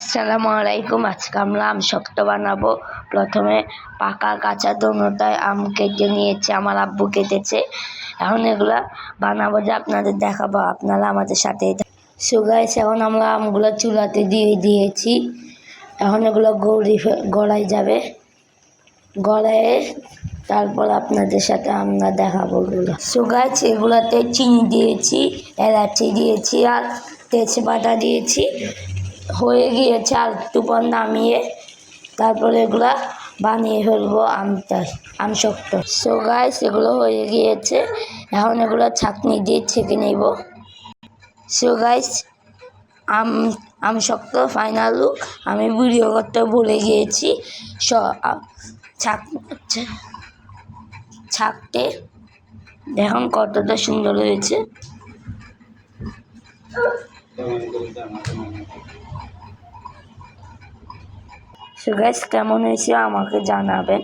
আসসালামু আলাইকুম। আজকে আমরা আম শক্ত বানাবো। প্রথমে পাকা কাঁচা দোনোটাই আম কেটে নিয়েছে, আমার আব্বু কেটেছে। এখন এগুলা বানাবো, যে আপনাদের দেখাবো, আপনারা আমাদের সাথে। সো গাইস, এখন আমরা আমগুলো চুলাতে দিয়ে দিয়েছি। এখন এগুলো গড়াই যাবে, গড়ায় তারপর আপনাদের সাথে আমরা দেখাবো এগুলো। সো গাইস, এগুলাতে চিনি দিয়েছি, এলাচি দিয়েছি আর তেজপাতা দিয়েছি। হয়ে গিয়েছে, আর একটু পর নামিয়ে তারপরে এগুলা বানিয়ে ফেলবো আম শক্ত। সো গাইস, এগুলো হয়ে গিয়েছে, এখন এগুলো ছাঁকনি দিয়ে ছেঁকে নেব। সো গাইস, আম শক্ত ফাইনাল লুক। আমি ভিডিও করতে ভুলে গিয়েছি। ছাঁকতে দেখুন কতটা সুন্দর হয়েছে। সো গাইস, কেমন হয়েছে আমাকে জানাবেন।